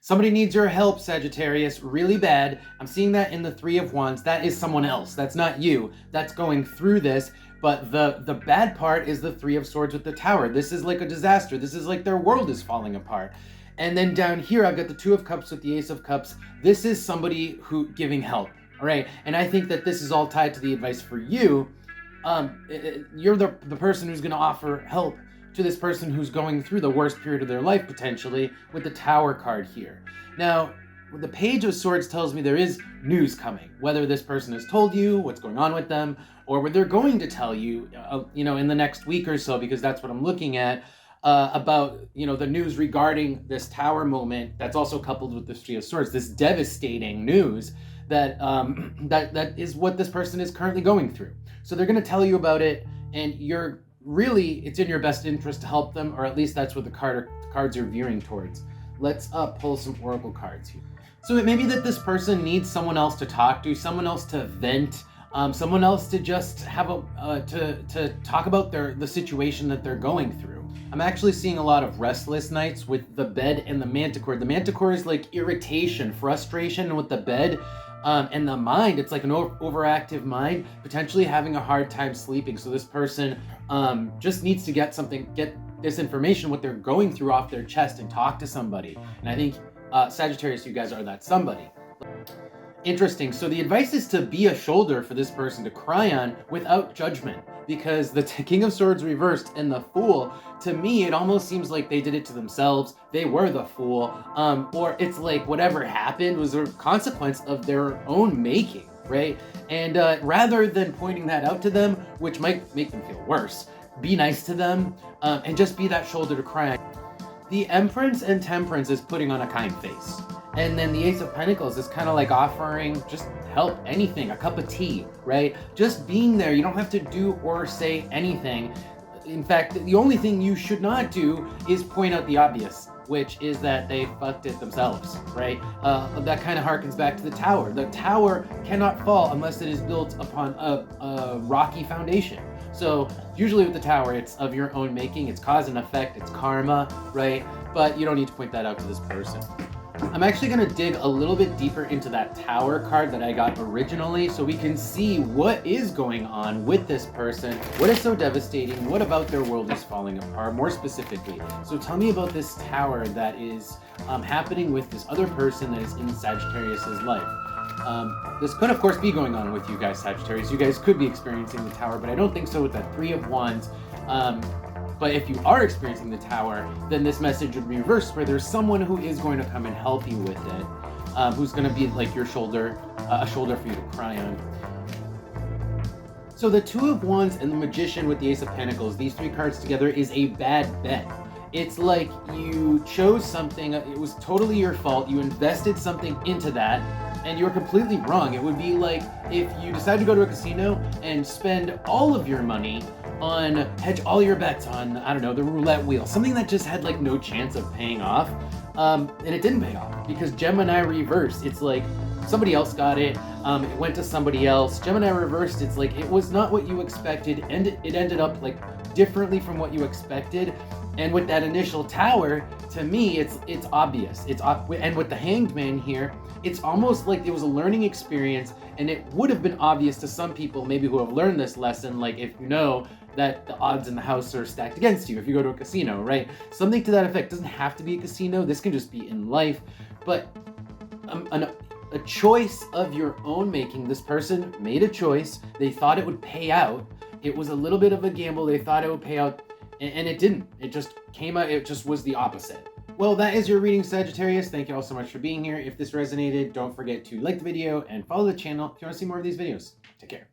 Somebody needs your help, Sagittarius, really bad. I'm seeing that in the Three of Wands. That is someone else. That's not you. That's going through this. But the bad part is the Three of Swords with the Tower. This is like a disaster. This is like their world is falling apart. And then down here, I've got the Two of Cups with the Ace of Cups. This is somebody who giving help, all right? And I think that this is all tied to the advice for you. You're the person who's going to offer help to this person who's going through the worst period of their life, potentially, with the Tower card here. Now, the Page of Swords tells me there is news coming, whether this person has told you what's going on with them, or what they're going to tell you, in the next week or so, because that's what I'm looking at, about, the news regarding this Tower moment that's also coupled with the Three of Swords, this devastating news that that is what this person is currently going through. So they're going to tell you about it, and it's in your best interest to help them, or at least that's what the cards are veering towards. Let's pull some oracle cards here. So it may be that this person needs someone else to talk to, someone else to vent, someone else to just have to talk about the situation that they're going through. I'm actually seeing a lot of restless nights with the bed and the manticore. The manticore is like irritation, frustration, and with the bed and the mind, it's like an overactive mind, potentially having a hard time sleeping. So this person just needs to get this information, what they're going through, off their chest and talk to somebody. And I think Sagittarius, you guys are that somebody. Interesting. So the advice is to be a shoulder for this person to cry on without judgment, because the King of Swords reversed and the Fool, to me, it almost seems like they did it to themselves. They were the fool. Or it's like whatever happened was a consequence of their own making, right? And rather than pointing that out to them, which might make them feel worse, be nice to them and just be that shoulder to cry on. The Empress and Temperance is putting on a kind face. And then the Ace of Pentacles is kind of like offering just help, anything, a cup of tea, right? Just being there. You don't have to do or say anything. In fact, the only thing you should not do is point out the obvious, which is that they fucked it themselves, right? That kind of harkens back to the Tower. The Tower cannot fall unless it is built upon a rocky foundation. So usually with the Tower, it's of your own making. It's cause and effect. It's karma, right? But you don't need to point that out to this person. I'm actually going to dig a little bit deeper into that Tower card that I got originally, so we can see what is going on with this person, what is so devastating, what about their world is falling apart, more specifically. So tell me about this Tower that is happening with this other person that is in Sagittarius's life. This could, of course, be going on with you guys, Sagittarius. You guys could be experiencing the Tower, but I don't think so with that Three of Wands. But if you are experiencing the Tower, then this message would be reversed, where there's someone who is going to come and help you with it, who's going to be like your shoulder, a shoulder for you to cry on. So the Two of Wands and the Magician with the Ace of Pentacles, these three cards together, is a bad bet. It's like you chose something, it was totally your fault, you invested something into that, and you're completely wrong. It would be like if you decide to go to a casino and spend all of your money on, hedge all your bets on, I don't know, the roulette wheel, something that just had like no chance of paying off, and it didn't pay off because Gemini reversed. It's like somebody else got it, it went to somebody else. Gemini reversed, it's like it was not what you expected, and it ended up like differently from what you expected. And with that initial Tower, to me, it's obvious. And with the Hanged Man here, it's almost like it was a learning experience, and it would have been obvious to some people maybe who have learned this lesson, like if you know that the odds in the house are stacked against you if you go to a casino, right? Something to that effect. Doesn't have to be a casino. This can just be in life. But a choice of your own making. This person made a choice. They thought it would pay out. It was a little bit of a gamble. They thought it would pay out, and it didn't. It just came out. It just was the opposite. Well, that is your reading, Sagittarius. Thank you all so much for being here. If this resonated, don't forget to like the video and follow the channel if you want to see more of these videos. Take care.